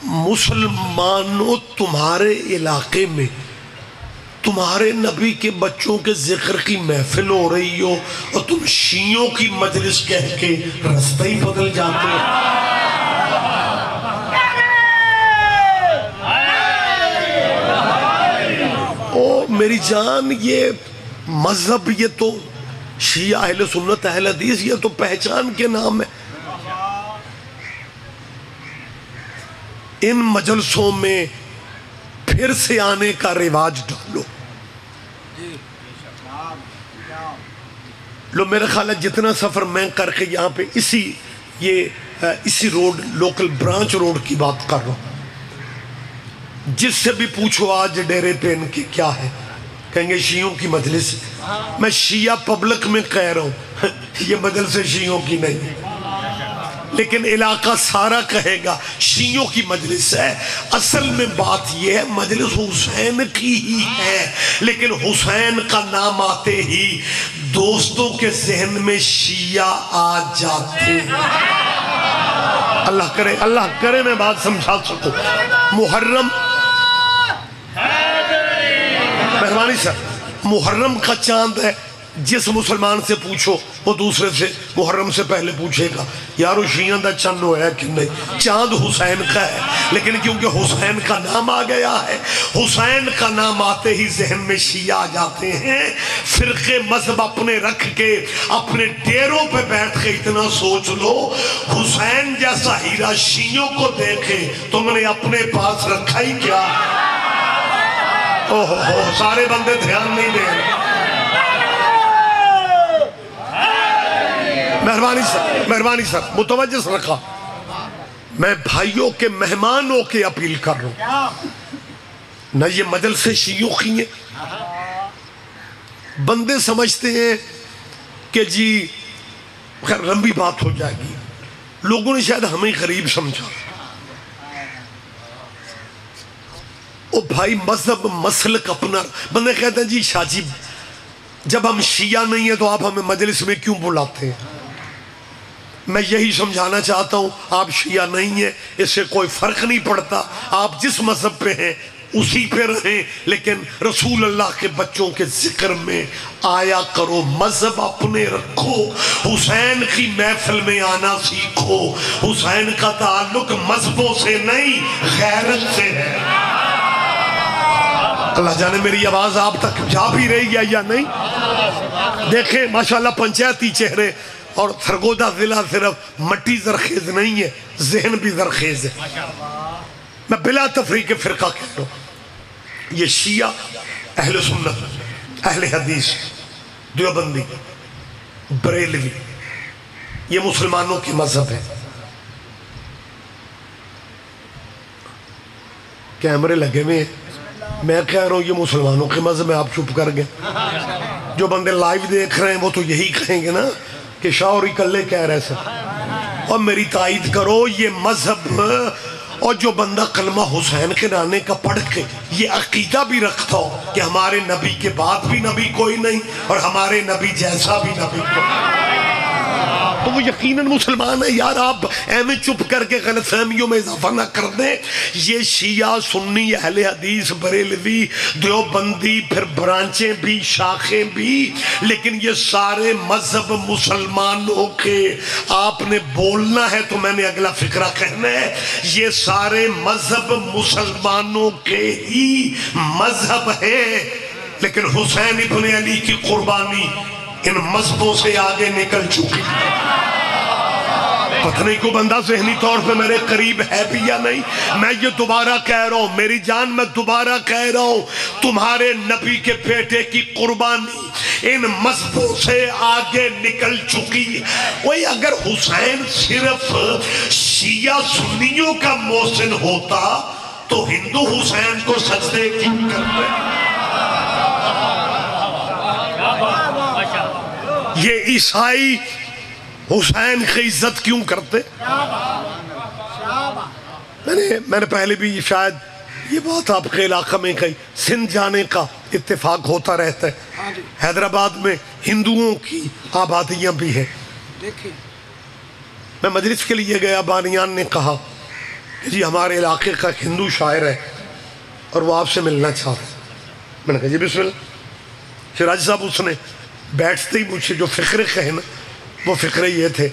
مسلمانوں تمہارے علاقے میں تمہارے نبی کے بچوں کے ذکر کی محفل ہو رہی ہو اور تم شیعوں کی مجلس کہہ کے رستہ ہی بدل جاتے ہو. او میری جان، یہ مذہب، یہ تو شیعہ اہل سنت اہل حدیث، یہ تو پہچان کے نام ہے. ان مجلسوں میں پھر سے آنے کا رواج ڈالو. لو میرا خیال ہے جتنا سفر میں کر کے یہاں پہ اسی روڈ، لوکل برانچ روڈ کی بات کر رہا ہوں، جس سے بھی پوچھو آج ڈیرے پہ ان کے کیا ہے، کہیں گے شیعوں کی مجلس. میں شیعہ پبلک میں کہہ رہا ہوں یہ مجلس شیعوں کی نہیں ہے، لیکن علاقہ سارا کہے گا شیعوں کی مجلس ہے. اصل میں بات یہ ہے مجلس حسین کی ہی ہے، لیکن حسین کا نام آتے ہی دوستوں کے ذہن میں شیعہ آ جاتے ہیں. اللہ کرے میں بات سمجھا سکوں. محرم، مہربانی سر، محرم کا چاند ہے، جس مسلمان سے پوچھو وہ دوسرے سے محرم سے پہلے پوچھے گا یارو شیعہ دا چند ہوا ہے کہ نہیں. چاند حسین کا ہے، لیکن کیونکہ حسین کا نام آ گیا ہے، حسین کا نام آتے ہی ذہن میں شیعہ آ جاتے ہیں. فرقے مذہب اپنے رکھ کے اپنے ڈیروں پہ بیٹھ کے اتنا سوچ لو، حسین جیسا ہیرا شیعوں کو دیکھے تم نے اپنے پاس رکھا ہی کیا. سارے بندے دھیان نہیں دے رہے. مہربانی سر متوجہ سے رکھا. میں بھائیوں کے مہمانوں کے اپیل کر رہا ہوں، نہ یہ مجلس شیعوں کی ہیں. بندے سمجھتے ہیں کہ جی خیر لمبی بات ہو جائے گی، لوگوں نے شاید ہمیں غریب سمجھا. او بھائی مذہب مسلک اپنا. بندے کہتے ہیں جی شاہ جی جب ہم شیعہ نہیں ہیں تو آپ ہمیں مجلس میں کیوں بلاتے ہیں. میں یہی سمجھانا چاہتا ہوں آپ شیعہ نہیں ہیں، اس سے کوئی فرق نہیں پڑتا، آپ جس مذہب پہ ہیں اسی پہ رہیں، لیکن رسول اللہ کے بچوں کے ذکر میں آیا کرو. مذہب اپنے رکھو، حسین کی محفل میں آنا سیکھو. حسین کا تعلق مذہبوں سے نہیں غیرت سے ہے. اللہ جانے میری آواز آپ تک جا بھی رہی ہے یا نہیں. دیکھیں ماشاءاللہ پنچایتی چہرے، اور سرگودہ ضلع صرف مٹی زرخیز نہیں ہے، ذہن بھی زرخیز ہے. میں بلا تفریق فرقہ کہتا ہوں، یہ شیعہ اہل سنت اہل حدیث دیوبندی بریلوی یہ مسلمانوں کی مذہب ہے. کیمرے لگے ہوئے ہیں، میں کہہ رہا ہوں یہ مسلمانوں کے مذہب ہے، آپ چپ کر گئے. جو بندے لائیو دیکھ رہے ہیں وہ تو یہی کہیں گے نا کہ شاعری کلے کہہ رہے سر. اور میری تائید کرو یہ مذہب، اور جو بندہ کلمہ حسین کے نانے کا پڑھ کے یہ عقیدہ بھی رکھتا ہو کہ ہمارے نبی کے بعد بھی نبی کوئی نہیں اور ہمارے نبی جیسا بھی نبی کوئی نہیں، تو وہ یقیناً مسلمان ہے. یار آپ ایویں چپ کر کے غلط فہمیوں میں اضافہ نہ کر دیں. یہ شیعہ سنی اہل حدیث بریلوی دیوبندی پھر برانچیں بھی شاخیں بھی، لیکن یہ سارے مذہب مسلمانوں کے. آپ نے بولنا ہے تو میں نے اگلا فقرہ کہنا ہے، یہ سارے مذہب مسلمانوں کے ہی مذہب ہے، لیکن حسین ابن علی کی قربانی ان مذہبوں سے آگے نکل چکی. پتہ نہیں کو بندہ ذہنی طور پہ میرے قریب ہے بھی یا نہیں. میں یہ دوبارہ کہہ رہا ہوں میری جان، میں دوبارہ کہہ رہا ہوں تمہارے نبی کے بیٹے کی قربانی ان مذہبوں سے آگے نکل چکی. وہی اگر حسین صرف شیعہ سنیوں کا محسن ہوتا تو ہندو حسین کو سجدے کیوں کرتے؟ یہ عیسائی حسین کی عزت کیوں کرتے؟ میں نے پہلے بھی شاید یہ بات آپ کے علاقہ میں کہی، سندھ جانے کا اتفاق ہوتا رہتا ہے. حیدرآباد میں ہندوؤں کی آبادیاں بھی ہیں. میں مجلس کے لیے گیا، بانیان نے کہا کہ جی ہمارے علاقے کا ایک ہندو شاعر ہے اور وہ آپ سے ملنا چاہتا ہے. میں نے کہا جی بسم اللہ. شراج صاحب اس نے بیٹھتے ہی مجھے جو فقرے کہے نا وہ فقرے یہ تھے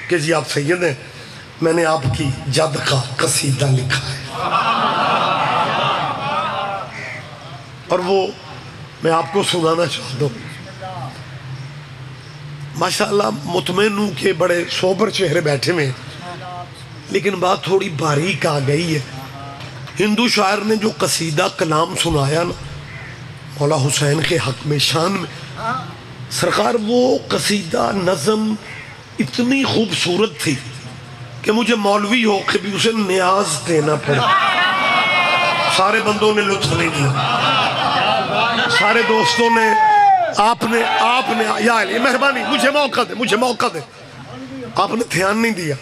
کہ جی آپ سید ہیں, میں نے آپ کی جد کا قصیدہ لکھا ہے اور وہ میں آپ کو سنانا چاہتا ہوں. ماشاءاللہ مطمئن ہوں کہ بڑے سوبر چہرے بیٹھے میں, لیکن بات تھوڑی باریک آ گئی ہے. ہندو شاعر نے جو قصیدہ کلام سنایا نا مولا حسین کے حق میں شان میں, سرکار وہ قصیدہ نظم اتنی خوبصورت تھی کہ مجھے مولوی ہو کے بھی اسے نیاز دینا پڑا. سارے بندوں نے لطف نہیں دیا, سارے دوستوں نے آپ نے یا علی مہربانی مجھے موقع دے. آپ نے دھیان نہیں دیا.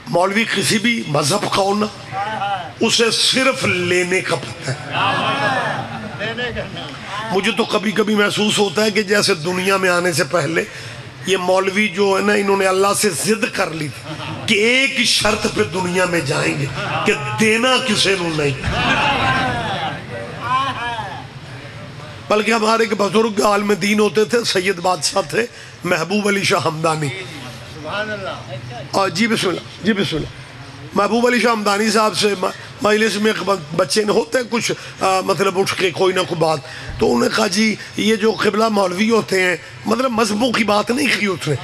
مولوی کسی بھی مذہب کا ہونا اسے صرف لینے کا پتہ ہے. مجھے تو کبھی کبھی محسوس ہوتا ہے کہ جیسے دنیا میں آنے سے پہلے یہ مولوی جو ہے نا انہوں نے اللہ سے ضد کر لی تھی کہ ایک شرط پہ دنیا میں جائیں گے کہ دینا کسے نو نہیں. بلکہ ہمارے ایک بزرگ عالم دین ہوتے تھے, سید بادشاہ تھے محبوب علی شاہ ہمدانی. جی بسم اللہ. محبوب علی شاہ ہمدانی صاحب سے مجلس میں بچے نے ہوتے ہیں کچھ مطلب اٹھ کے کوئی نہ کوئی بات, تو انہوں نے کہا جی یہ جو قبلہ مولوی ہوتے ہیں, مطلب مذہبوں کی بات نہیں کی اس نے,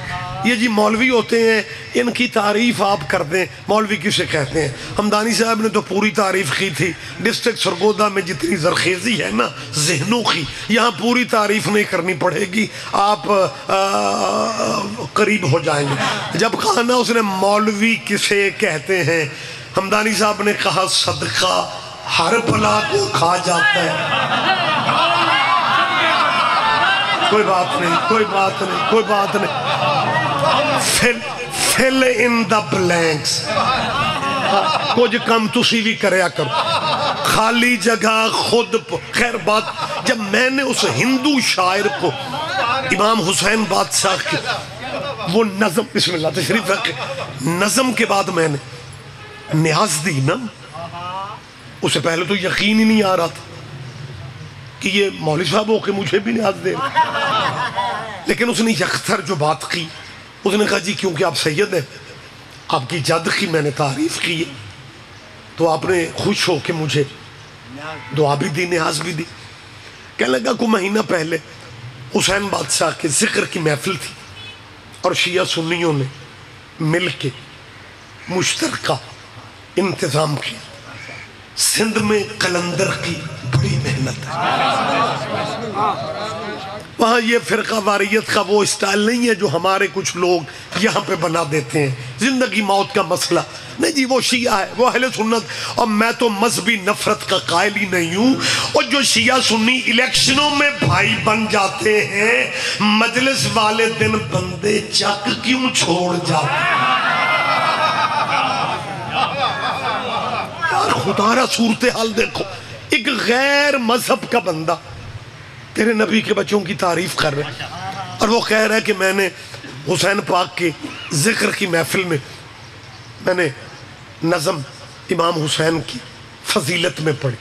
یہ جی مولوی ہوتے ہیں ان کی تعریف آپ کر دیں, مولوی کسے کہتے ہیں. ہمدانی صاحب نے تو پوری تعریف کی تھی. ڈسٹرکٹ سرگودا میں جتنی زرخیزی ہے نا ذہنوں کی, یہاں پوری تعریف نہیں کرنی پڑے گی, آپ قریب ہو جائیں گے. جب کہا نا اس نے مولوی کسے کہتے ہیں, ہمدانی صاحب نے کہا صدقہ ہر بلا کو کھا جاتا ہے. کوئی بات نہیں. fill in the blanks. کچھ کم تسی بھی کریا کرو, خالی جگہ خود. خیر بات, جب میں نے اس ہندو شاعر کو امام حسین بادشاہ کی وہ نظم, بسم اللہ تشریف رکھے, نظم کے بعد میں نے نیاز دی نا, اس سے پہلے تو یقین ہی نہیں آ رہا تھا کہ یہ مولوی صاحب ہو کے مجھے بھی نیاز دے رہے. لیکن اس نے یکسر جو بات کی, اس نے کہا جی کیونکہ آپ سید ہیں, آپ کی جد کی میں نے تعریف کی ہے, تو آپ نے خوش ہو کے مجھے دعا بھی دی, نیاز بھی دی. کہنے لگا کوئی مہینہ پہلے حسین بادشاہ کے ذکر کی محفل تھی اور شیعہ سنیوں نے مل کے مشترکہ انتظام کیا. سندھ میں قلندر کی بڑی محنت ہے. وہاں یہ فرقہ واریت کا وہ اسٹائل نہیں ہے جو ہمارے کچھ لوگ یہاں پہ بنا دیتے ہیں, زندگی موت کا مسئلہ نہیں جی. وہ شیعہ ہے, وہ اہل سنت, اور میں تو مذہبی نفرت کا قائل ہی نہیں ہوں. اور جو شیعہ سنی الیکشنوں میں بھائی بن جاتے ہیں, مجلس والے دن بندے چک کیوں چھوڑ جاتے ہیں؟ خدا را صورتحال دیکھو, ایک غیر مذہب کا بندہ تیرے نبی کے بچوں کی تعریف کر رہے ہیں, اور وہ کہہ رہا ہے کہ میں نے حسین پاک کے ذکر کی محفل میں نے نظم امام حسین کی فضیلت میں پڑھی.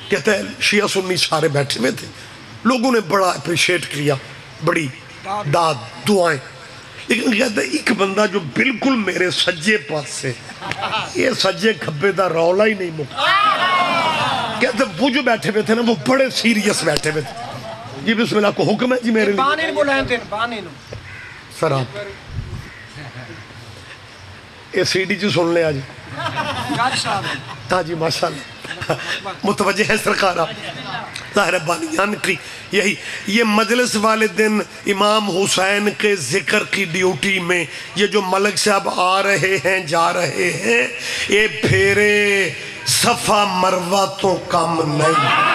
کہتا ہے شیعہ سنی سارے بیٹھے ہوئے تھے, لوگوں نے بڑا اپریشیٹ کیا, بڑی داد دعائیں. لیکن کہتا ہے ایک بندہ جو بالکل میرے سجے پاس سے, یہ سجے کھبے دا رولا ہی نہیں مکا. کہتے وہ جو بیٹھے ہوئے تھے نا وہ بڑے سیریس بیٹھے ہوئے تھے. جی بسم اللہ, کو حکم ہے جی میرے لیے. سر آپ یہ سی ڈی جو سن لے آج. ہاں جی ماشاءاللہ متوجہ ہے سرکار آپ. ظاہر بانیان کی یہی, یہ مجلس والے دن امام حسین کے ذکر کی ڈیوٹی میں یہ جو ملک صاحب آ رہے ہیں جا رہے ہیں, یہ پھیرے صفا مروہ تو کم نہیں.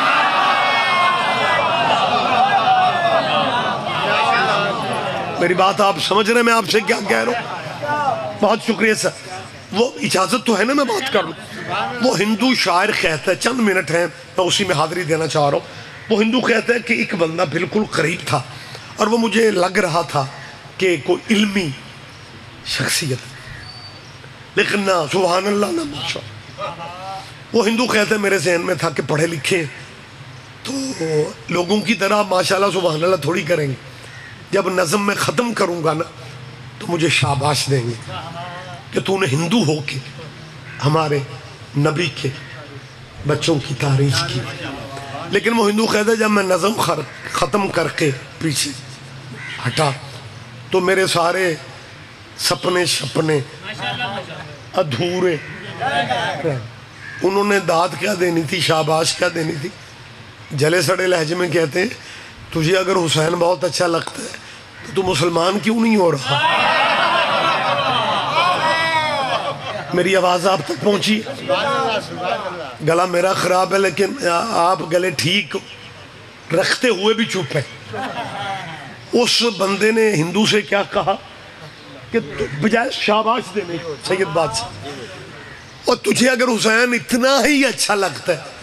میری بات آپ سمجھ رہے ہیں میں آپ سے کیا کہہ رہا ہوں؟ بہت شکریہ سر. وہ اجازت تو ہے نا میں بات کر لوں. وہ ہندو شاعر کہتا ہے, چند منٹ ہیں میں اسی میں حاضری دینا چاہ رہا ہوں. وہ ہندو کہتا ہے کہ ایک بندہ بالکل قریب تھا اور وہ مجھے لگ رہا تھا کہ کوئی علمی شخصیت. لیکن نہ سبحان اللہ نہ ماشاء. وہ ہندو کہتے ہیں میرے ذہن میں تھا کہ پڑھے لکھے تو لوگوں کی طرح ماشاءاللہ سبحان اللہ تھوڑی کریں گے. جب نظم میں ختم کروں گا نا تو مجھے شاباش دیں گے کہ تو نے ہندو ہو کے ہمارے نبی کے بچوں کی تعریف کی. لیکن وہ ہندو کہتے ہیں جب میں نظم ختم کر کے پیچھے ہٹا تو میرے سارے سپنے شپنے ادھورے. انہوں نے داد کیا دینی تھی, شاباش کیا دینی تھی. جلے سڑے لہجے میں کہتے ہیں تجھے اگر حسین بہت اچھا لگتا ہے تو مسلمان کیوں نہیں ہو رہا. میری آواز آپ تک پہنچی؟ گلا میرا خراب ہے لیکن آپ گلے ٹھیک رکھتے ہوئے بھی چپ ہے. اس بندے نے ہندو سے کیا کہا کہ بجائے شاباش دینے سید بادشاہ, اور تجھے اگر حسین اتنا ہی اچھا لگتا ہے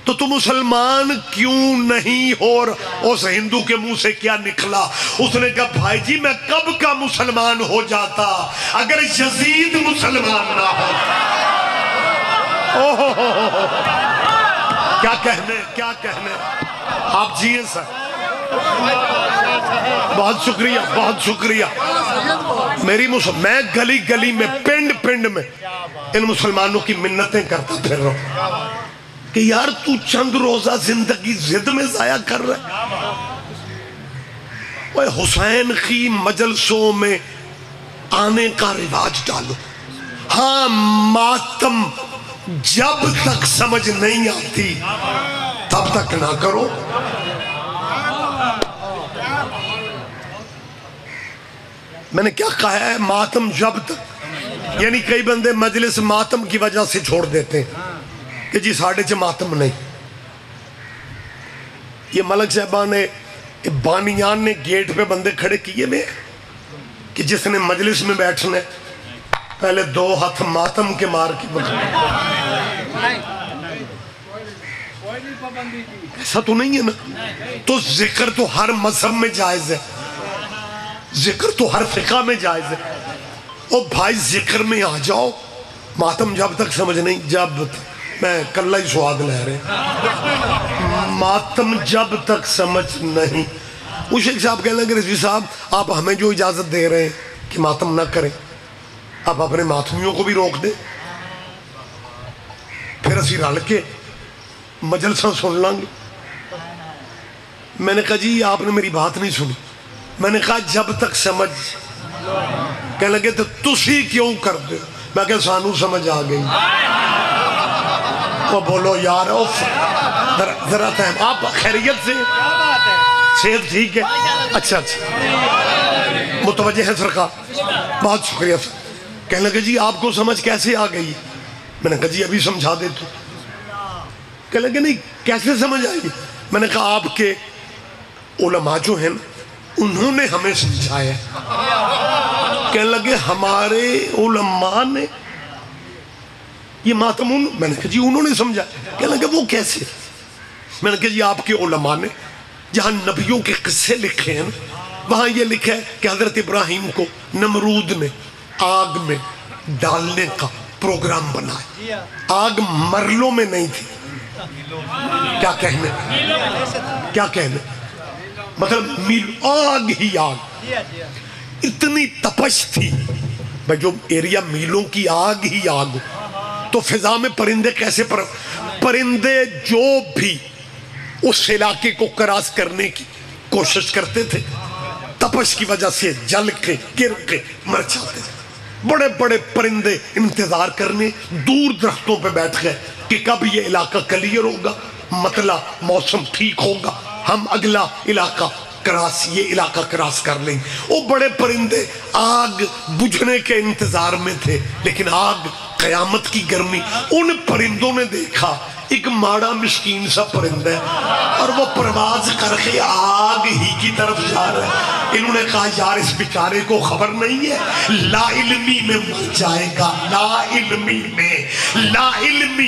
تو تم مسلمان کیوں نہیں ہو. اس ہندو کے منہ سے کیا نکلا؟ اس نے کہا بھائی جی میں کب کا مسلمان ہو جاتا اگر یزید مسلمان نہ ہوتا. کیا کہنے آپ جیئے سر. بہت شکریہ بہت شکریہ. میں گلی گلی میں پنڈ میں ان مسلمانوں کی منتیں کرتا پھر رہا ہوں کہ یار تو چند روزہ زندگی زد میں ضائع کر رہا ہے. حسین کی مجلسوں میں آنے کا رواج ڈالو. ہاں ماتم جب تک سمجھ نہیں آتی تب تک نہ کرو. میں نے کیا کہا ہے؟ ماتم جب تک. یعنی کئی بندے مجلس ماتم کی وجہ سے چھوڑ دیتے ہیں کہ جی ساڑھے چھ ماتم نہیں. یہ ملک صاحبان نے بانیان نے گیٹ پہ بندے کھڑے کیے میں کہ جس نے مجلس میں بیٹھنے پہلے 2 ہاتھ ماتم کے مار کے ایسا تو نہیں ہے نا. تو ذکر تو ہر مذہب میں جائز ہے, ذکر تو ہر فقہ میں جائز ہے. او بھائی ذکر میں آ جاؤ. ماتم جب تک سمجھ نہیں, جب میں کلہ ہی سواد لے رہے ماتم جب تک سمجھ نہیں. وہ شیخ صاحب کہنے لگے رضوی صاحب آپ ہمیں جو اجازت دے رہے ہیں کہ ماتم نہ کریں آپ اپنے ماتمیوں کو بھی روک دیں, پھر اسی رل کے مجلساں سن لیں گے. میں نے کہا جی آپ نے میری بات نہیں سنی. میں نے کہا جب تک سمجھ. کہنے لگے تو تسی کیوں کر دے. میں کہا سانو سمجھ آ گئی. وہ بولو یار ذرا تہم آپ خیریت سے صحت ٹھیک ہے؟ اچھا متوجہ ہے سرکار, بہت شکریہ سر. کہنے لگے جی آپ کو سمجھ کیسے آ گئی؟ میں نے کہا جی ابھی سمجھا دے تو. کہنے لگے نہیں کیسے سمجھ آئی؟ میں نے کہا آپ کے علماء جو ہیں انہوں نے ہمیں سمجھایا. کہنے لگے ہمارے علماء نے یہ ماتم میں نے کہا جی انہوں نے سمجھا. کہنے لگے وہ کیسے؟ میں نے کہا جی آپ کے علماء نے جہاں نبیوں کے قصے لکھے ہیں وہاں یہ لکھا ہے کہ حضرت ابراہیم کو نمرود نے آگ میں ڈالنے کا پروگرام بنایا. آگ مرلوں میں نہیں تھی. کیا کہنے مطلب آگ ہی آگ. اتنی تپش تھی بھائی جو ایریا میلوں کی آگ ہی آگ تو فضا میں پرندے کیسے پرندے جو بھی اس علاقے کو کراس کرنے کی کوشش کرتے تھے تپش کی وجہ سے جل کے گر کے مر جاتے تھے. بڑے بڑے پرندے انتظار کرنے دور درختوں پہ بیٹھ گئے کہ کب یہ علاقہ کلیئر ہوگا, مطلع موسم ٹھیک ہوگا, ہم اگلا علاقہ یہ علاقہ کراس کر لیں. وہ بڑے پرندے آگ بجھنے کے انتظار میں تھے لیکن آگ قیامت کی گرمی. ان پرندوں نے دیکھا ایک ماڑا مسکین سا پرندہ ہے اور وہ پرواز کر کے آگ ہی کی طرف جا رہا ہے. انہوں نے کہا یار اس بیچارے کو خبر نہیں ہے لا علمی میں مر جائے گا, لا علمی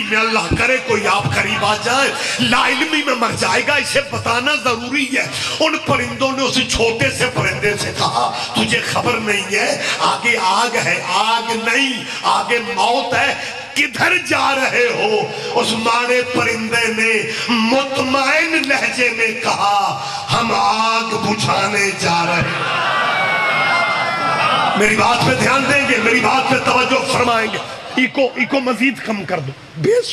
میں اللہ کرے کوئی آپ قریب آ جائے, لا علمی میں مر جائے گا, اسے بتانا ضروری ہے. ان پرندوں نے اس چھوٹے سے پرندے سے کہا تجھے خبر نہیں ہے آگے آگ ہے, آگ نہیں آگے موت ہے, کدھر جا رہے ہو؟ اس ماڑے پرندے نے مطمئن لہجے میں کہا ہم آگ بجھانے جا رہے ہیں. میری بات پہ دھیان دیں گے, میری بات پہ توجہ فرمائیں گے. ایکو مزید کم کر دو, بیس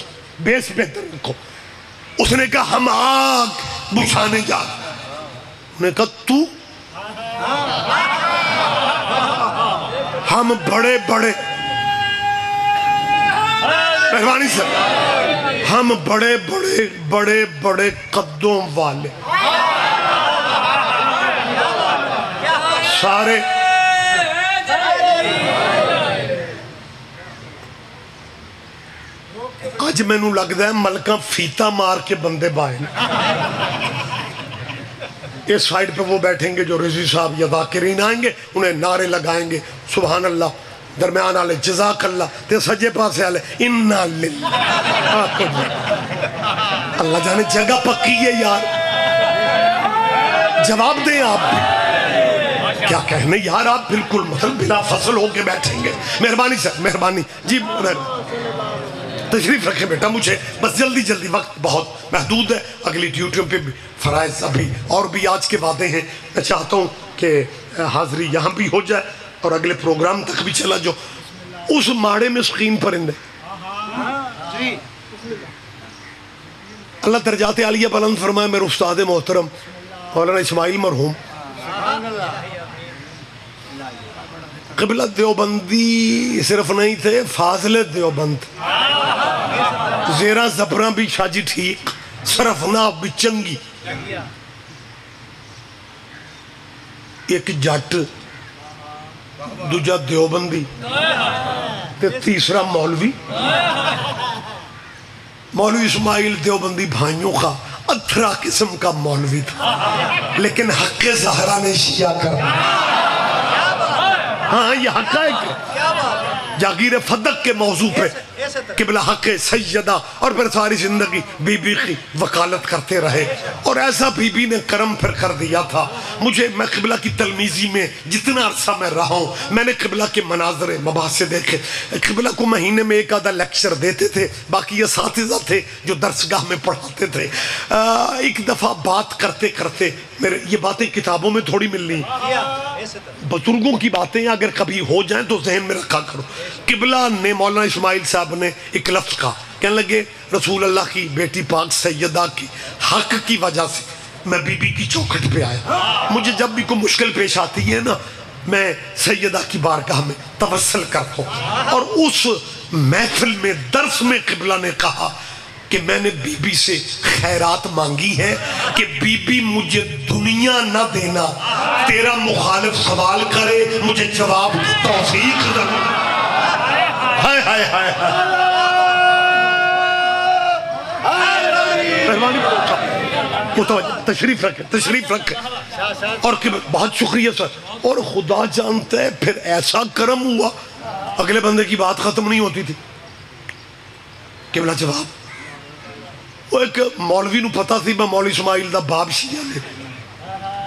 بہتر رکھو. اس نے کہا ہم آگ بجھانے جا رہے ہیں. انہوں نے کہا تو ہم بڑے مہربانی سے ہم بڑے قدوں والے سارے آج میں نو لگ دا ہے ملکہ فیتا مار کے بندے بائیں. اس سائیڈ پہ وہ بیٹھیں گے جو رضی صاحب یا ذاکرین آئیں گے, انہیں نعرے لگائیں گے سبحان اللہ, درمیان آلے جزاک اللہ, تے سجے پاسے آلے انہا للہ. اللہ جانے جگہ پکی ہے یار, جواب دیں آپ بھی. کیا کہنے یار, آپ بالکل مثل بلا فصل ہو کے بیٹھیں گے. مہربانی سر, مہربانی جی, تشریف رکھیں بیٹا, مجھے بس جلدی وقت بہت محدود ہے. اگلی ڈیوٹیوں پہ بھی فرائض ابھی اور بھی آج کے وعدے ہیں. میں چاہتا ہوں کہ حاضری یہاں بھی ہو جائے اور اگلے پروگرام تک بھی چلا جو. اس ماڑے میں سکین پرندے, اللہ درجات عالیہ بلند فرمائے. میرے استاد محترم مولانا اسماعیل مرحوم قبلہ دیوبندی صرف نہیں تھے, فاضل دیوبند, زیرہ زبرہ بھی شاجی ٹھیک, صرفنا بھی چنگی. ایک جٹ, دوجہ دیوبندی, تے تیسرا مولوی. مولوی اسماعیل دیوبندی بھائیوں کا اتھرا قسم کا مولوی تھا, لیکن حق زہرہ نے شیعہ کر. ہاں یہ حقائق جاگیر فدق کے موضوع پہ قبلہ حق سیدہ, اور پھر ساری زندگی بی بی کی وکالت کرتے رہے. اور ایسا بی بی نے کرم پھر کر دیا تھا مجھے. میں قبلہ کی تلمیزی میں جتنا عرصہ میں رہا ہوں, میں نے قبلہ کے مناظر مباحثے دیکھے. قبلہ کو مہینے میں ایک آدھا لیکچر دیتے تھے, باقی اساتذہ تھے جو درسگاہ میں پڑھاتے تھے. ایک دفعہ بات کرتے کرتے میرے یہ باتیں کتابوں میں تھوڑی ملنی, بزرگوں کی باتیں اگر کبھی ہو جائیں تو ذہن میں رکھا کرو. قبلہ نے مولانا اسماعیل صاحب نے ایک لفظ کہا, کہنے لگے رسول اللہ کی بیٹی پاک سیدہ کی حق کی وجہ سے میں بی بی کی چوکھٹ پہ آیا. مجھے جب بھی کوئی مشکل پیش آتی ہے نا, میں سیدہ کی بارگاہ میں توسل کرتا ہوں. اور اس محفل میں درس میں قبلہ نے کہا کہ میں نے بی بی سے خیرات مانگی ہے کہ بی بی مجھے دنیا نہ دینا, تیرا مخالف سوال کرے مجھے جواب توفیق ضرور. ہائے ہائے ہائے تشریف رکھے. اور بہت شکریہ سر. اور خدا جانتا ہے پھر ایسا کرم ہوا, اگلے بندے کی بات ختم نہیں ہوتی تھی. قبلہ جواب, وہ ایک مولوی نو پتا تھی میں مولوی اسماعیل دا باب شیعہ نے,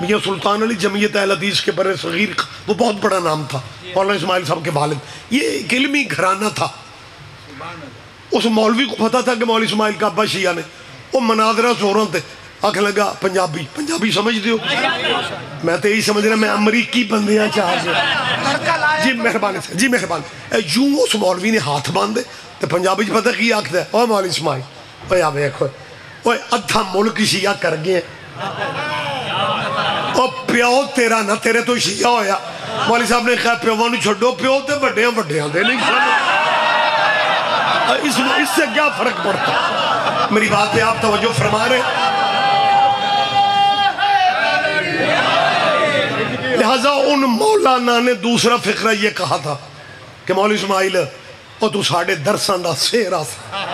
میاں سلطان علی جمعیت اہل حدیث کے بر صغیر کا وہ بہت بڑا نام تھا, مولانا اسماعیل صاحب کے والد. یہ ایک علمی گھرانہ تھا. اس مولوی کو پتا تھا کہ مولوی اسماعیل کا ابا شیعہ نے. وہ مناظرہ زوروں تھے, آکھنے لگا پنجابی سمجھ دیو. میں تو یہی سمجھ رہا میں امریکی بندیاں چاہ جائے. جی مہربانی. یوں اس مولوی نے ہاتھ باندھے تو پنجابی پتہ کی آکھتا ہے, اوہ مولوی اسماعیل اوہ آ ویکھو, اوہ ادھا ملک شیعہ کر گئے, اوہ پیو تیرا نہ تیرے تو شیعہ ہویا. مولوی صاحب نے کہا پیوانو چھڑو, پیو تے بڑیاں دے نہیں سن, اس سے کیا فرق پڑتا. میری بات پہ آپ توجہ فرما رہے. لہذا ان مولانا نے دوسرا فقرہ یہ کہا تھا کہ مولوی اسماعیل او تو ساڑھے درسان دا سیرہ سا,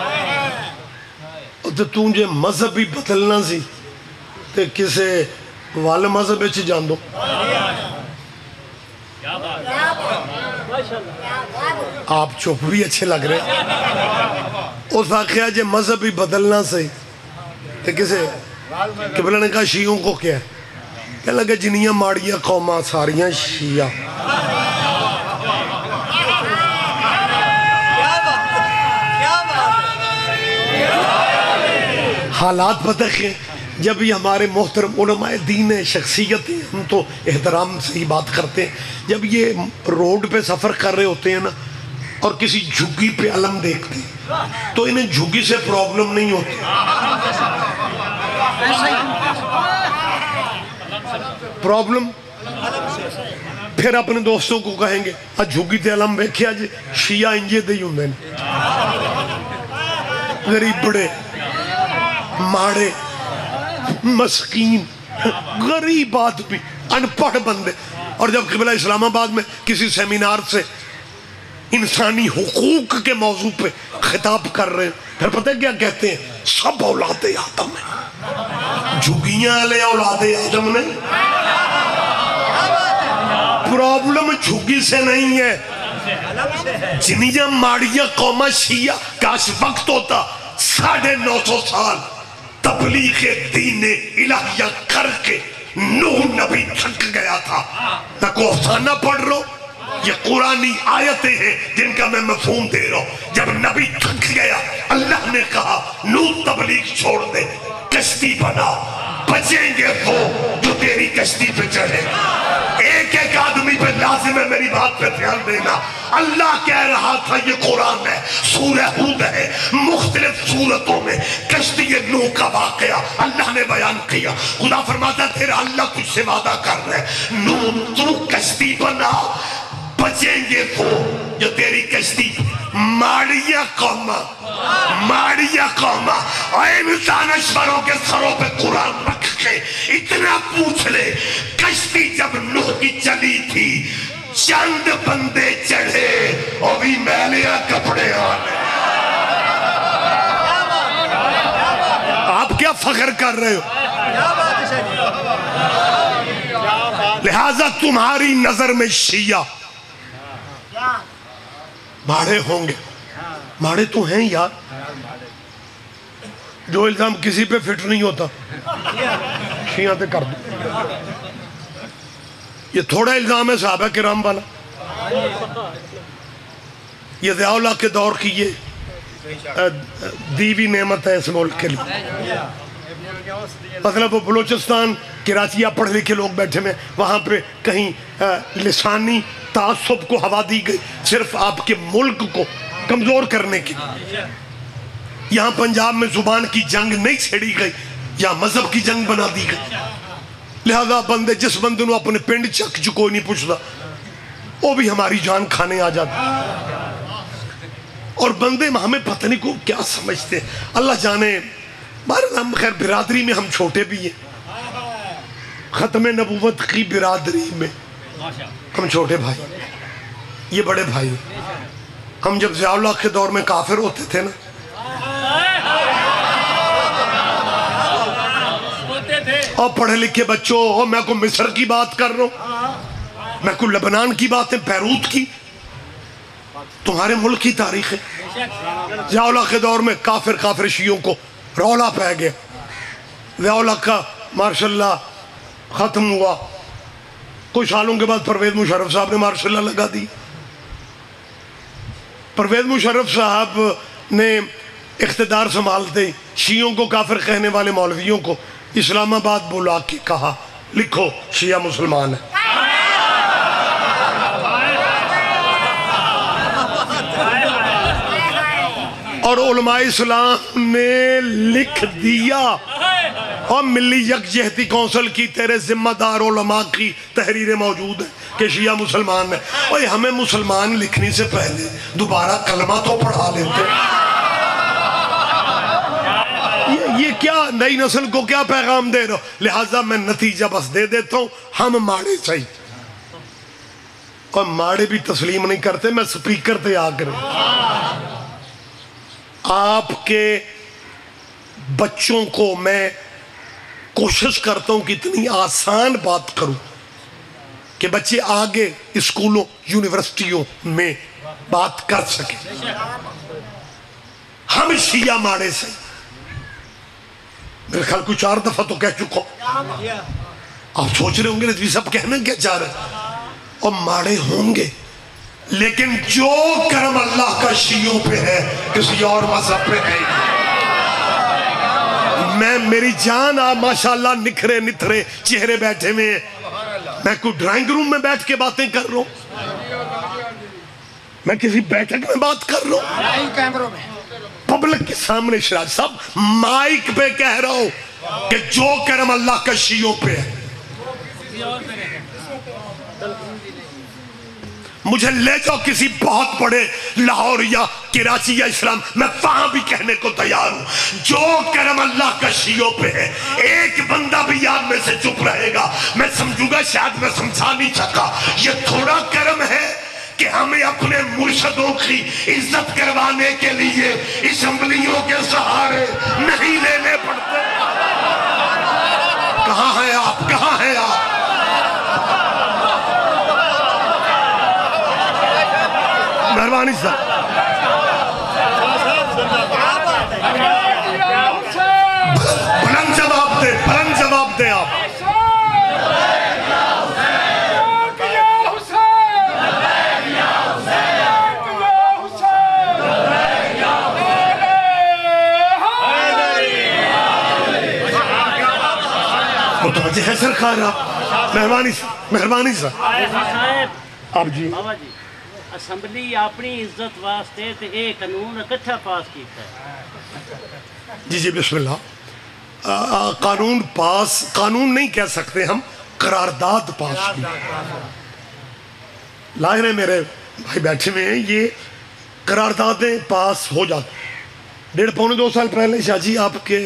تو تجھے مذہب بھی بدلنا سی تے کسے وال مذہب اچھ جان دو. آپ چپ بھی اچھے لگ رہے. اس آخیا جے مذہب بھی بدلنا سی تے کسے قبلہ نے کہا شیعوں کو کیا ہے؟ کہنے لگا جنیاں ماڑیاں قوماں ساریاں شیعہ. حالات پتہ کہ جب یہ ہمارے محترم علماء دین شخصیت ہیں، ہم تو احترام سے ہی بات کرتے ہیں، جب یہ روڈ پہ سفر کر رہے ہوتے ہیں نا اور کسی جھگی پہ علم دیکھتے ہیں تو انہیں جھگی سے پرابلم نہیں ہوتی. پرابلم پھر اپنے دوستوں کو کہیں گے جھگی تے علم بیکھیا جی شیعہ انجے دے ہوں میں نے. غریب بڑے ماڑے مسکین غریب آدمی انپڑھ بندے. اور جب قبلہ اسلام آباد میں کسی سیمینار سے انسانی حقوق کے موضوع پہ خطاب کر رہے ہیں پھر پتہ کیا کہتے ہیں؟ سب اولاد آدم ہیں. جھگیاں لے اولاد آدم نے. پرابلم جھگی سے نہیں ہے. جنیاں ماڑیاں قومہ شیعہ کاش وقت ہوتا 950 سال تبلیغ دین الہیہ کر کے نوح نبی تھک گیا تھا. نہ کو افسانہ پڑھ رہو، یہ قرآنی آیتیں ہیں جن کا میں مفہوم دے رہا ہوں. جب نبی تھک گیا اللہ نے کہا نوح تبلیغ چھوڑ دے، کشتی بنا، بچیں گے وہ جو تیری کشتی پہ چڑھے. ایک ایک آدمی پہ لازم ہے میری بات پہ دھیان دینا. اللہ کہہ رہا تھا یہ قرآن ہے، سورہ ہود ہے، مختلف صورتوں میں کشتی نوح کا واقعہ اللہ نے بیان کیا. خدا فرماتا ہے تیرا اللہ تجھ سے وعدہ کر رہا ہے نوح تو کشتی بنا، بچیں گے وہ جو تیری کشتی. ماڑیاں قومہ ماڑیاں قومہ اور دانشوروں کے سروں پہ قرآن رکھ کے اتنا پوچھ لے کشتی جب نوح کی چلی تھی چند بندے چڑھے اور بھی میلیا کپڑے آنے. آپ کیا فخر کر رہے ہو؟ لہذا تمہاری نظر میں شیعہ ماڑے ہوں گے. ماڑے تو ہیں یار. جو الزام کسی پہ فٹ نہیں ہوتا شیعہ تے کر دو. یہ تھوڑا الزام ہے صحابہ کرام والا. یہ ضیاء اللہ کے دور کی یہ دیوی نعمت ہے اس ملک کے لیے. مطلب وہ بلوچستان کراچی یا پڑھ لکھے لوگ بیٹھے میں وہاں پہ کہیں لسانی تعصب کو ہوا دی گئی صرف آپ کے ملک کو کمزور کرنے کی. یہاں پنجاب میں زبان کی جنگ نہیں چھیڑی گئی، یہاں مذہب کی جنگ بنا دی گئی. لہذا بندے جس بندے نو اپنے پنڈ چک جو کوئی نہیں پوچھتا وہ بھی ہماری جان کھانے آ جاتا. اور بندے ہمیں پتہ نہیں کو کیا سمجھتے. اللہ جانے. بہرحال ہم خیر برادری میں ہم چھوٹے بھی ہیں، ختم نبوت کی برادری میں ہم چھوٹے بھائی، یہ بڑے بھائی. ہم جب ضیاء اللہ کے دور میں کافر ہوتے تھے نا اور پڑھے لکھے بچوں، اور میں کو مصر کی بات کر رہا ہوں، میں کو لبنان کی بات ہے، بیروت کی، تمہارے ملک کی تاریخ ہے. ضیاء اللہ کے دور میں کافر شیعوں کو رولا پہ گیا. ضیاء اللہ کا ماشاءاللہ ختم ہوا. کچھ سالوں کے بعد پرویز مشرف صاحب نے ماشاءاللہ لگا دی. پرویز مشرف صاحب نے اقتدار سنبھالتے شیعوں کو کافر کہنے والے مولویوں کو اسلام آباد بلا کے کہا لکھو شیعہ مسلمان ہے. اور علماء اسلام نے لکھ دیا اور ملی یکجہتی کونسل کی تیرے ذمہ دار علماء کی تحریریں موجود ہیں کہ شیعہ مسلمان ہے. اور ہمیں مسلمان لکھنے سے پہلے دوبارہ کلمہ تو پڑھا لیتے. یہ کیا نئی نسل کو کیا پیغام دے رہا ہو؟ لہٰذا میں نتیجہ بس دے دیتا ہوں، ہم ماڑے چاہیے. اور ماڑے بھی تسلیم نہیں کرتے. میں سپیکر تے آ کر آپ کے بچوں کو میں کوشش کرتا ہوں کہ اتنی آسان بات کروں کہ بچے آگے اسکولوں یونیورسٹیوں میں بات کر سکیں. ہم شیعہ ماڑے سے میرے خیال کو 4 دفعہ تو کہہ چکا ہوں. آپ سوچ رہے ہوں گے رضوی صاحب کہنا کیا چاہ رہے ہیں. اور ماڑے ہوں گے لیکن جو کرم اللہ کا شیعوں پہ ہے کسی اور مذہب پہ نہیں. میں میری جان آپ ماشاءاللہ نکھرے نتھرے چہرے بیٹھے میں ہیں. میں کوئی ڈرائنگ روم میں بیٹھ کے باتیں کر رہا ہوں, میں کسی بیٹھک میں بات کر رہا ہوں, پبلک کے سامنے شراج صاحب مائک پہ کہہ رہا ہوں کہ جو کرم اللہ کا شیعوں پہ ہے. مجھے لے جاؤ کسی بہت بڑے لاہور یا کراچی یا اسلام, میں وہاں بھی کہنے کو تیار ہوں جو کرم اللہ کا شیعوں پہ ہے. ایک بندہ بھی یاد میں سے چپ رہے گا میں سمجھوں گا شاید میں سمجھا نہیں سکا. یہ تھوڑا کرم ہے کہ ہمیں اپنے مرشدوں کی عزت کروانے کے لیے اسمبلیوں کے سہارے نہیں لینے پڑتے. کہاں ہیں آپ, کہاں ہیں آپ؟ مہربانی صاحب بلند جواب دے, بلند جواب دے آپ. متوجہ ہے سرکار آپ؟ مہربانی صاحب, مہربانی صاحب. آپ جی اسمبلی اپنی عزت واسطے تے اے قانون اکٹھا پاس کیتا ہے. جی بسم اللہ. قانون پاس, قانون نہیں کہہ سکتے ہم, قرارداد پاس کی. لاہر ہے میرے بھائی بیٹھے میں ہیں, یہ قراردادیں پاس ہو جاتی. 1.5-2 سال پہلے شاہ جی آپ کے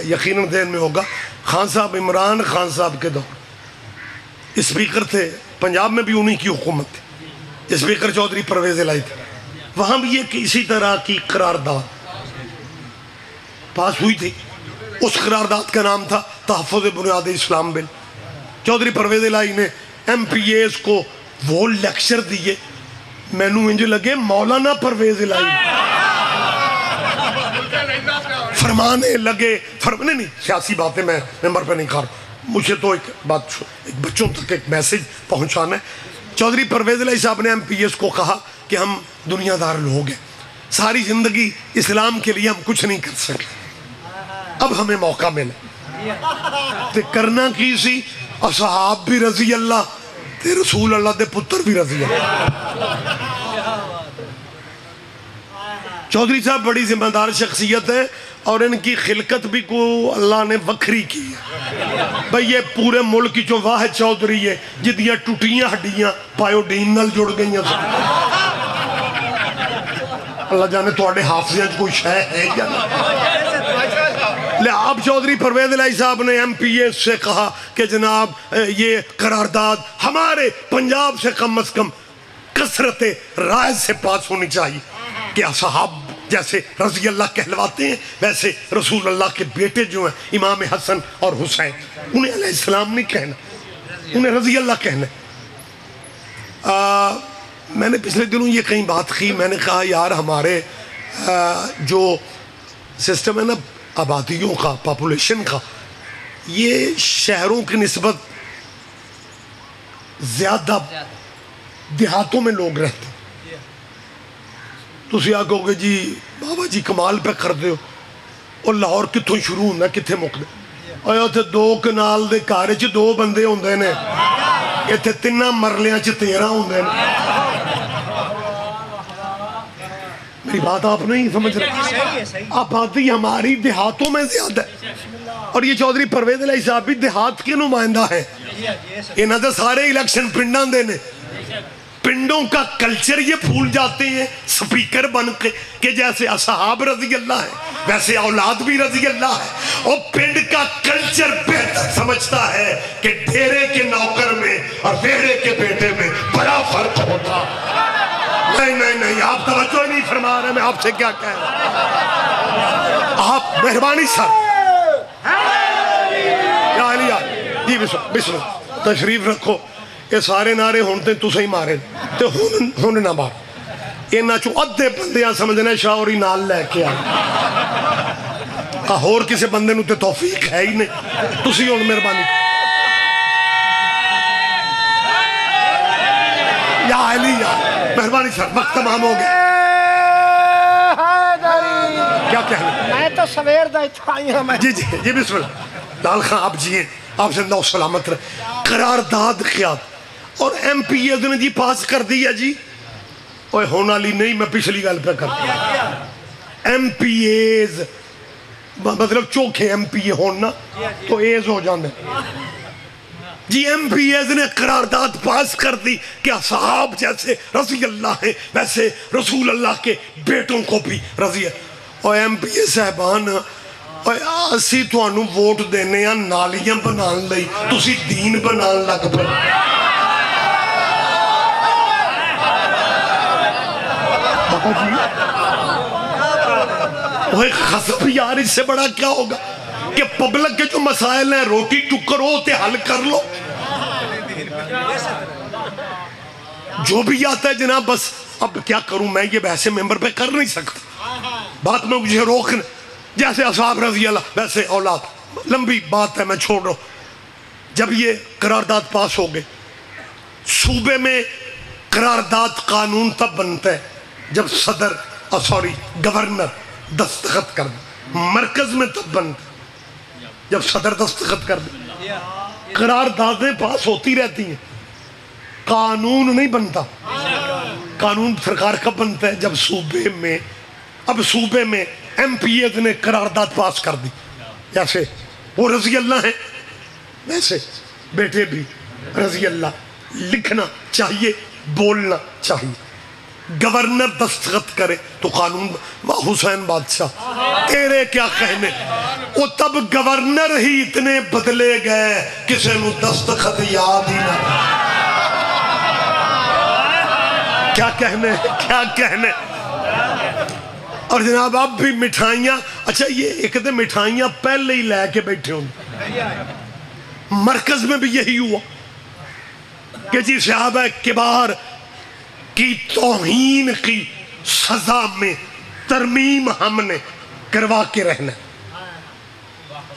یقیناً ذہن میں ہوگا خان صاحب, عمران خان صاحب کے دور اسپیکر تھے پنجاب میں بھی انہی کی حکومت تھی, اسپیکر چودھری پرویز الہی تھے. وہاں بھی ایک اسی طرح کی قرارداد پاس ہوئی تھی. اس قرارداد کا نام تھا تحفظ بنیاد اسلام بل. چودھری پرویز الہی نے ایم پی ایز کو وہ لیکچر دیے, میں نو انج لگے مولانا پرویز الہی فرمانے لگے. نہیں سیاسی باتیں میں ممبر پہ نہیں کر رہا, مجھے تو ایک بات, ایک بچوں تک ایک میسج پہنچانا ہے. چودھری پرویز الہی صاحب نے ایم پی ایس کو کہا کہ ہم دنیا دار لوگ ہیں, ساری زندگی اسلام کے لیے ہم کچھ نہیں کر سکے, اب ہمیں موقع ملا تے کرنا کی سی. اصحاب بھی رضی اللہ تے رسول اللہ دے پتر بھی رضی اللہ. چودھری صاحب بڑی ذمہ دار شخصیت ہے اور ان کی خلقت بھی کو اللہ نے وکھری کی ہے. بھئی یہ پورے ملک جو واحد چودھری ہے جدیاں ٹوٹیاں ہڈیاں پائیوڈین نال جڑ گئیاں. اللہ جانے توڑے حافظیں کوئی شے ہے یا نہیں. اب چودھری پرویز الہی صاحب نے ایم پی ایس سے کہا کہ جناب یہ قرارداد ہمارے پنجاب سے کم از کم کثرت رائے سے پاس ہونی چاہیے کہ اصحاب جیسے رضی اللہ کہلواتے ہیں ویسے رسول اللہ کے بیٹے جو ہیں امام حسن اور حسین, انہیں علیہ السلام نہیں کہنا, انہیں رضی اللہ کہنا. میں نے پچھلے دنوں یہ کہیں بات کی, میں نے کہا یار ہمارے جو سسٹم ہے نا آبادیوں کا, پاپولیشن کا, یہ شہروں کی نسبت زیادہ دیہاتوں میں لوگ رہتے ہیں. تسی آگو گے جی بابا جی کمال پہ کر دے ہو, اور لاہور کتوں شروع ہونا کتھے مکدے. اور یہ 2 کنال دے کارے 2 بندے ہوندے نے, یہ 3 مرلیاں 13 ہوندے نے. میری بات آپ نہیں سمجھ رہے, آبادی ہماری دیہاتوں میں زیادہ ہے. اور یہ چودھری پرویز الہی صاحب بھی دیہات کے نمائندہ ہیں. انہاں دے سارے الیکشن پنڈاں دے نے, پنڈوں کا کلچر یہ بھول جاتے ہیں سپیکر بن کے کہ جیسے اصحاب رضی اللہ ہے ویسے اولاد بھی رضی اللہ ہے. اور پنڈ کا کلچر بہتر سمجھتا ہے کہ ڈیرے کے نوکر میں اور ڈیرے کے بیٹے میں بڑا فرق ہوتا. نہیں آپ توجہ نہیں فرما رہے, میں آپ سے کیا کہہ رہا ہوں. آپ مہربانی سر یا علیہ جی بسم تشریف رکھو. یہ سارے نعرے ہوتے تو صحیح مارے تو ہن نہ مار. انہاں چوں ادھے بندیاں سمجھنا شاعری نال لے کے آ ہور کسی بندے نوں تے توفیق ہے ہی نہیں. تسی ہن مہربانی یا علی یا مہربانی سر وقت تمام ہو گیا. کیا کہنا میں تو سویر دا اتھا آئی ہوں. جی جی جی بسم اللہ. لال خان آپ جیئے آپ زندہ و سلامت رہے. قرارداد قیاد اور ایم پی ایز نے جی پاس کر دیا جی. اوہ ہونا لی نہیں میں پچھلی گل پہ کرتا. ایم پی ایز مطلب چوکھے ایم پی اے ہونا تو ایز ہو جاندے جی. ایم پی ایز نے قرارداد پاس کر دی کہ اصحاب جیسے رضی اللہ ہیں ویسے رسول اللہ کے بیٹوں کو بھی رضی ہے. اور ایم پی اے صاحبان اسی تو انہوں ووٹ دینے یا نالیاں بنان لئی تسی دین بنان لگ پہ. وہ خصب یار اس سے بڑا کیا ہوگا کہ پبلک کے جو مسائل ہیں روٹی ٹکر ہو تے حل کر لو. جو بھی آتا ہے جناب بس اب کیا کروں میں یہ ویسے ممبر پہ کر نہیں سکتا. بات میں مجھے روکنا جیسے اصحاب رضی اللہ ویسے اولاد لمبی بات ہے میں چھوڑ رہا ہوں. جب یہ قرارداد پاس ہو گئے صوبے میں قرارداد قانون تب بنتا ہے جب صدر گورنر دستخط کر دے. مرکز میں تب بنتا ہے جب صدر دستخط کر دے. قراردادیں پاس ہوتی رہتی ہیں قانون نہیں بنتا. قانون سرکار کب بنتا ہے جب صوبے میں ایم پی ایز نے قرارداد پاس کر دی. جیسے وہ رضی اللہ ہیں ویسے بیٹے بھی رضی اللہ. لکھنا چاہیے بولنا چاہیے. گورنر دستخط کرے تو قانون. حسین بادشاہ تیرے کیا کہنے وہ تب گورنر ہی اتنے بدلے گئے کسی نو دستخط یاد ہی نہ. کیا کہنے. اور جناب آپ بھی مٹھائیاں اچھا یہ ایک دے مٹھائیاں پہلے ہی لے کے بیٹھے ہوں. مرکز میں بھی یہی ہوا کہ جی صحابہ کبار کی توہین کی سزا میں ترمیم ہم نے کروا کے رہنا.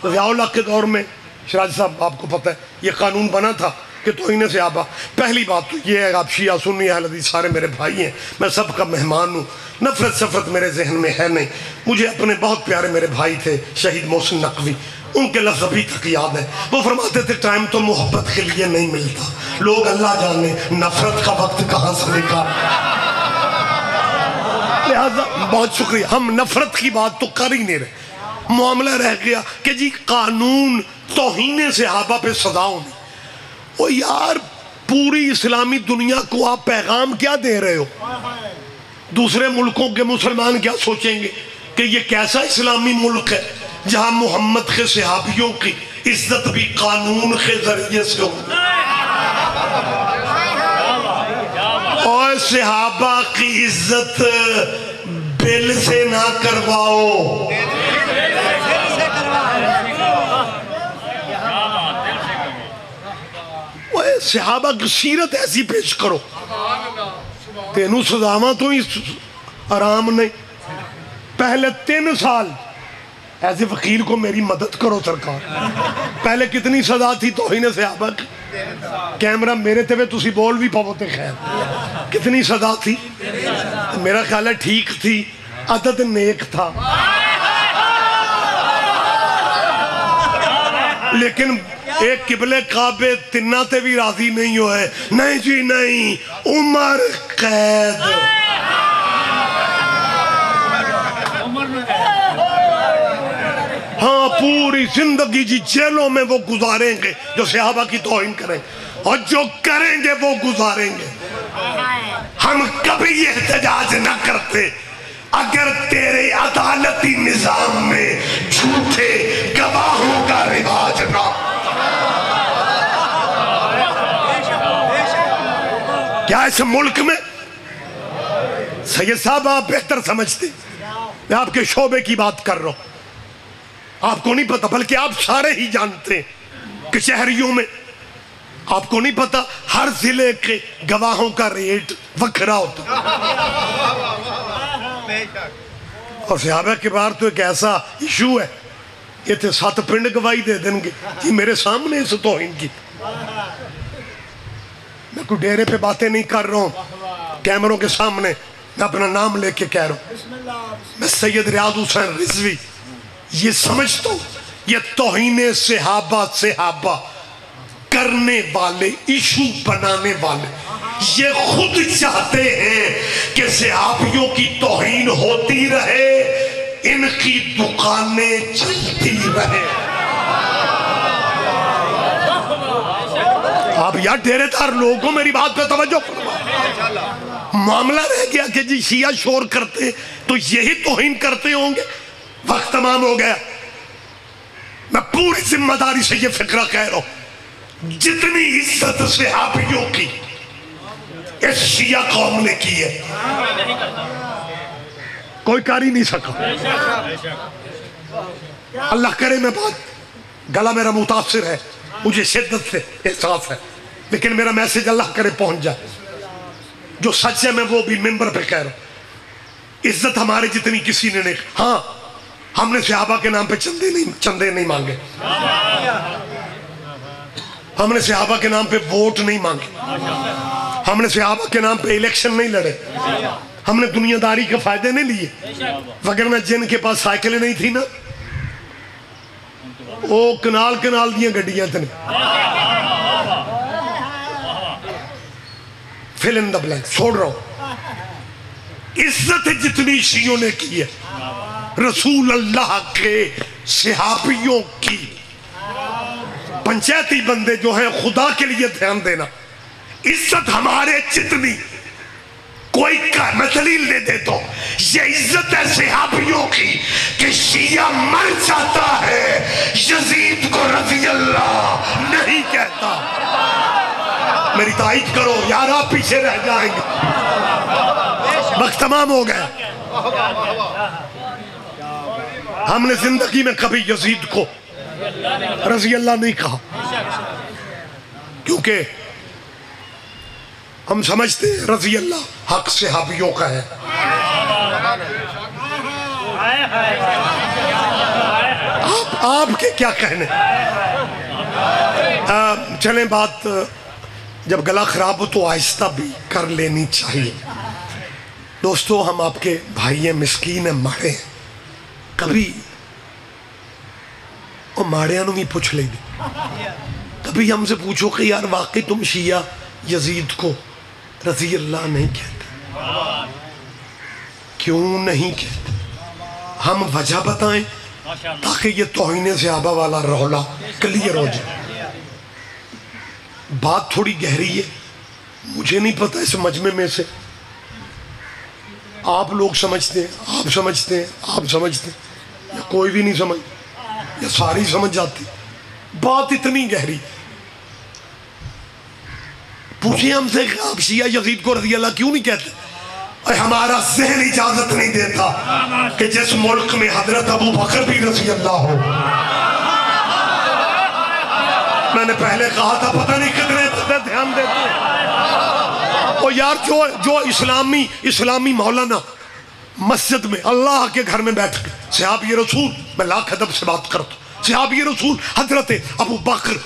ضیاء اللہ کے دور میں شراج صاحب آپ کو پتہ ہے یہ قانون بنا تھا کہ توہین صحابہ. پہلی بات تو یہ ہے آپ شیعہ سنی اہل حدیث سارے میرے بھائی ہیں میں سب کا مہمان ہوں. نفرت سفرت میرے ذہن میں ہے نہیں. مجھے اپنے بہت پیارے میرے بھائی تھے شہید محسن نقوی ان کے لفظ ابھی تک یاد ہے. وہ فرماتے تھے ٹائم تو محبت کے لیے نہیں ملتا لوگ اللہ جانے نفرت کا وقت کہاں سے نکال. لہذا بہت شکریہ ہم نفرت کی بات تو کر ہی نہیں رہے. معاملہ رہ گیا کہ جی قانون توہین صحابہ پہ سزا ہونی. وہ یار پوری اسلامی دنیا کو آپ پیغام کیا دے رہے ہو. دوسرے ملکوں کے مسلمان کیا سوچیں گے کہ یہ کیسا اسلامی ملک ہے جہاں محمد کے صحابیوں کی عزت بھی قانون کے ذریعے سے ہو. اور صحابہ کی عزت بل سے نہ کرواؤ. صحابہ کی سیرت ایسی پیش کرو تینوں سزاواں تو ہی آرام نہیں. پہلے 3 سال ایسے وکیل کو میری مدد کرو سرکار. پہلے کتنی سزا تھی توہین صحابہ کی. کیمرہ میرے تے تسی بول بھی پاوتے خیر کتنی سزا تھی. میرا خیال ہے ٹھیک تھی عدد نیک تھا لیکن ایک قبلے کعبے تنہ تے بھی راضی نہیں ہوئے. نہیں جی نہیں عمر قید. ہاں پوری زندگی جی جیلوں میں وہ گزاریں گے جو صحابہ کی توہین کریں اور جو کریں گے وہ گزاریں گے. ہم کبھی احتجاج نہ کرتے اگر تیرے عدالتی نظام میں جھوٹے گواہوں کا رواج نہ. کیا اس ملک میں سید صاحب آپ بہتر سمجھتے میں آپ کے شعبے کی بات کر رہا ہوں. آپ کو نہیں پتا، بلکہ آپ سارے ہی جانتے ہیں کچہریوں میں آپ کو نہیں پتا ہر ضلع کے گواہوں کا ریٹ وکھرا ہوتا، اور صحابہ کے بار تو ایک ایسا ایشو ہے، یہ تھے 7 پنڈ گواہی دے دیں گے جی میرے سامنے اس توہین کی. میں کوئی ڈیرے پہ باتیں نہیں کر رہا ہوں، کیمروں کے سامنے میں اپنا نام لے کے کہہ رہا ہوں. میں سید ریاض حسین رضوی یہ سمجھتا ہوں یہ توہین صحابہ کرنے والے، ایشو بنانے والے، یہ خود چاہتے ہیں کہ صحابیوں کی توہین ہوتی رہے، ان کی دکانیں چلتی رہے. آپ یار ڈیرے دار لوگ ہو، میری بات پہ توجہ کرو. معاملہ رہ گیا کہ جی شیعہ شور کرتے تو یہی توہین کرتے ہوں گے. وقت تمام ہو گیا. میں پوری ذمہ داری سے یہ فکرہ کہہ رہا ہوں، جتنی عزت صحابیوں کی اس شیعہ قوم نے کی ہے کوئی کر ہی نہیں سکا. اللہ کرے میں بات، گلا میرا متاثر ہے، مجھے شدت سے احساس ہے، لیکن میرا میسج اللہ کرے پہنچ جائے. جو سچ ہے میں وہ بھی ممبر پہ کہہ رہا ہوں. عزت ہمارے جتنی کسی نے نہیں. ہاں ہم نے صحابہ کے نام پہ چندے نہیں مانگے، ہم نے صحابہ کے نام پہ ووٹ نہیں مانگے، ہم نے صحابہ کے نام پہ الیکشن نہیں لڑے، ہم نے دنیا داری کے فائدے نہیں لیے. وگرنہ جن کے پاس سائیکلیں نہیں تھی نا وہ کنال دیا گڈیاں تھیں. فل ان دا بلینک چھوڑ رہا ہوں. عزت جتنی شیعوں نے کی ہے رسول اللہ کے صحابیوں کی، پنچایتی بندے جو ہیں خدا کے لیے دھیان دینا، عزت ہمارے جتنی کوئی میں دلیل دے دیتا ہوں. یہ عزت ہے صحابیوں کی کہ شیعہ مر جاتا ہے یزید کو رضی اللہ نہیں کہتا. میری تائید کرو یار، آپ پیچھے رہ جائیں گے. وقت تمام ہو گیا. ہم نے زندگی میں کبھی یزید کو رضی اللہ نہیں کہا، کیونکہ ہم سمجھتے ہیں رضی اللہ حق صحابیوں کا ہے. آپ کے کیا کہنے. چلیں بات جب گلا خراب ہو تو آہستہ بھی کر لینی چاہیے. دوستو ہم آپ کے بھائی ہیں، مسکین ہیں، ماڑے ہیں. کبھی وہ ماڑیاں نو بھی پوچھ لیں گے. کبھی ہم سے پوچھو کہ یار واقعی تم شیعہ یزید کو رضی اللہ نہیں کہتے، کیوں نہیں کہتے؟ ہم وجہ بتائیں تاکہ یہ توہین صحابہ والا رولا کلیئر ہو جائے. بات تھوڑی گہری ہے، مجھے نہیں پتا اس مجمع میں سے آپ لوگ سمجھتے ہیں، آپ سمجھتے ہیں، آپ سمجھتے ہیں، یا کوئی بھی نہیں سمجھ، یا ساری سمجھ جاتی. بات اتنی گہری. پوچھیں ہم سے کہ آپ شیعہ یزید کو رضی اللہ کیوں نہیں کہتے؟ ہمارا ذہن اجازت نہیں دیتا کہ جس ملک میں حضرت ابو بکر بھی رضی اللہ ہو. میں نے پہلے کہا تھا پتہ نہیں کتنے دھیان دیتے ہیں. اور یار جو اسلامی مولانا مسجد میں اللہ کے گھر میں بیٹھ کے صحابی رسول، میں لاکھ ادب سے بات کرتا ہوں، صحابی رسول حضرت ابو بکر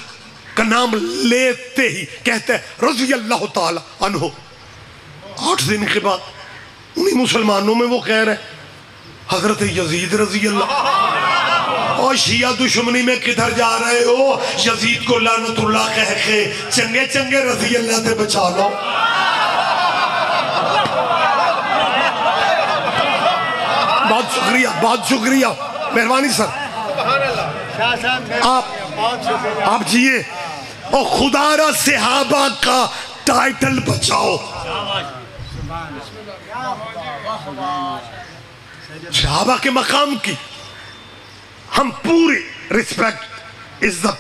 کا نام لیتے ہی کہتے ہیں رضی اللہ تعالی عنہ. 8 دن کے بعد انہی مسلمانوں میں وہ کہہ رہے حضرت یزید رضی اللہ. اور شیعہ دشمنی میں کدھر جا رہے ہو؟ یزید کو لعنت اللہ کہہ کے چنگے چنگے رضی اللہ سے بچا لو. بہت شکریہ مہربانی سر. آپ جیئے اور خدا را صحابہ کا ٹائٹل بچاؤ. صحابہ کے مقام کی ہم پوری رسپیکٹ، عزت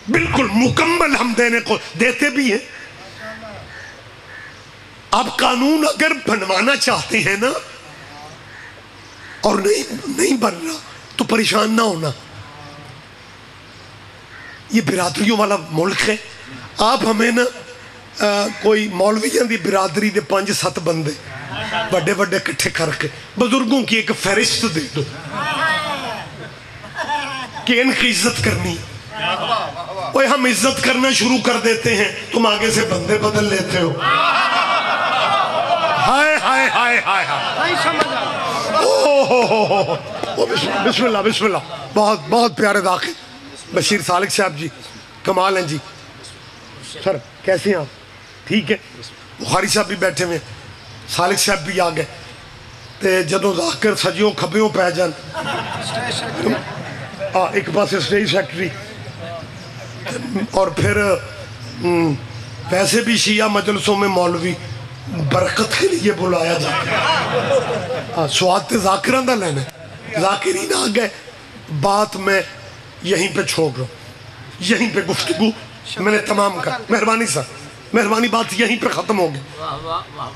بالکل مکمل ہم دینے کو دیتے بھی ہیں. آپ قانون اگر بنوانا چاہتے ہیں نا اور نہیں بن رہا تو پریشان نہ ہونا. یہ برادریوں والا ملک ہے. آپ ہمیں نا کوئی مولویاں دی برادری دے 5-7 بندے بڑے بڑے کٹھے کر کے بزرگوں کی ایک فہرست دے دو کہ ان کی عزت کرنی. وہ ہم عزت کرنا شروع کر دیتے ہیں, تم آگے سے بندے بدل لیتے ہو. ہائے ہائے ہائے ہائے ہائے, بسم اللہ بسم اللہ. بہت بہت پیارے داخل بشیر سالک صاحب جی, کمال ہیں جی. سر کیسے ہیں آپ؟ ٹھیک ہے. بخاری صاحب بھی بیٹھے ہوئے, سالک صاحب بھی آ گئے. تے جدوں ذاکر سجیوں کھبیوں پہ جان, ایک پاس اسٹیج سیکٹری, اور پھر ویسے بھی شیعہ مجلسوں میں مولوی برکت کے لیے بلایا جاتا ہے. سواد تے ذاکران دا لینا, ذاکرین آ گئے. بات میں یہیں پہ چھوڑ رہا ہوں, یہیں پہ گفتگو میں نے تمام کر. مہربانی سر, مہربانی, بات یہیں پہ ختم ہوگی.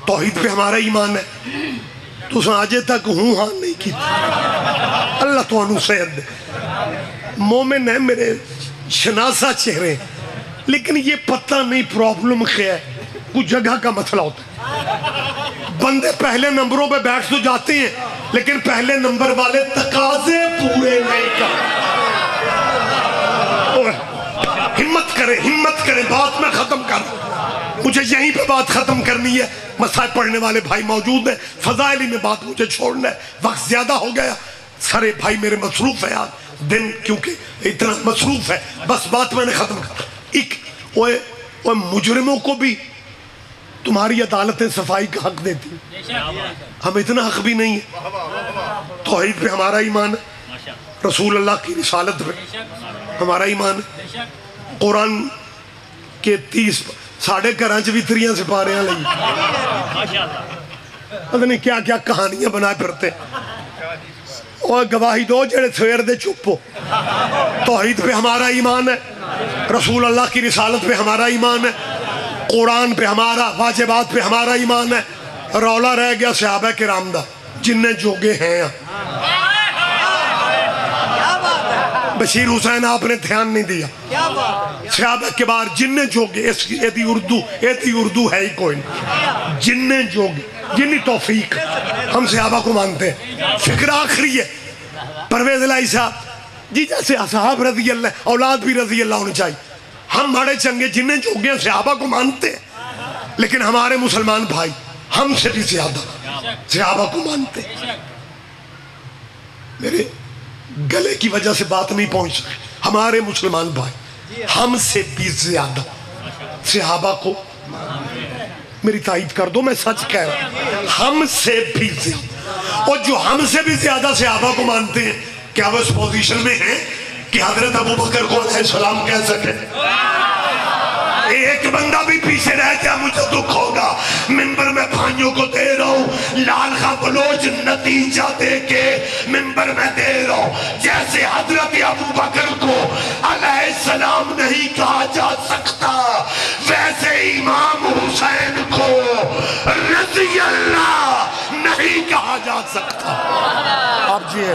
توحید پہ ہمارا ایمان ہے. تو سن آجے تک ہوں ہاں نہیں کی, اللہ تو انو صحت دے. مومن ہے میرے شناسہ چہرے, لیکن یہ پتہ نہیں پرابلم کیا ہے. کچھ جگہ کا مسئلہ ہوتا ہے. بندے پہلے نمبروں پہ بیٹھ تو جاتے ہیں, لیکن پہلے نمبر والے تقاضے پورے نہیں کرتے. ہمت کریں, بات میں ختم کر. مجھے یہیں پہ بات ختم کرنی ہے. مسائل پڑھنے والے بھائی موجود ہیں, فضائلی میں بات مجھے چھوڑنا ہے, وقت زیادہ ہو گیا. سارے بھائی میرے مصروف ہیں آج, دن کیونکہ اتنا مصروف ہے. بس بات میں نے ختم کر. ایک مجرموں کو بھی تمہاری عدالتیں صفائی کا حق دیتی ہیں, ہم اتنا حق بھی نہیں ہے. توحید پہ ہمارا ایمان ہے, رسول اللہ کی رسالت پہ ہمارا ایمان ہے. قرآن کے 30 ساڑھے گھرانچ بھی 3 سپاریاں لئی, پتہ نہیں کیا کیا کہانیاں بنائے پھرتے. اور گواہی دو جڑے سویر دے چپو. توحید پہ ہمارا ایمان ہے, رسول اللہ کی رسالت پہ ہمارا ایمان ہے, قرآن پہ ہمارا, واجبات پہ ہمارا ایمان ہے. رولا رہ گیا صحابہ کرام دا, جنہیں جوگے ہیں. بشیر حسین آپ نے دھیان نہیں دیا. صحابہ کے بعد جنہیں جوگے, ایدی اردو ہے ہی کوئی نہیں. جنہیں جوگے, جنہی توفیق, ہم صحابہ کو مانتے ہیں. فکر آخری ہے پرویز الہی صاحب جی, جیسے اصحاب رضی اللہ, اولاد بھی رضی اللہ ہونی چاہیے. ہم بڑے چنگے جنہیں جوگے صحابہ کو مانتے ہیں, لیکن ہمارے مسلمان بھائی ہم سے بھی زیادہ صحابہ کو مانتے ہیں. میرے گلے کی وجہ سے بات نہیں پہنچ سکی. ہمارے مسلمان بھائی ہم سے بھی زیادہ صحابہ کو, میری تائید کر دو, میں سچ کہہ رہا ہوں, ہم سے بھی زیادہ. اور جو ہم سے بھی زیادہ صحابہ کو مانتے ہیں, کیا وہ اس پوزیشن میں ہیں کہ حضرت ابو بکر کو علیہ السلام کہہ سکے؟ ایک بندہ بھی پیچھے رہ گیا مجھے دکھ ہوگا. منبر میں بھائیوں کو دے رہا ہوں, لال خواہ بلوچ نتیجہ دے کے منبر میں دے رہا ہوں. جیسے حضرت ابو بکر کو علیہ السلام نہیں کہا جا سکتا, ویسے امام حسین کو رضی اللہ نہیں کہا جا سکتا. آپ جی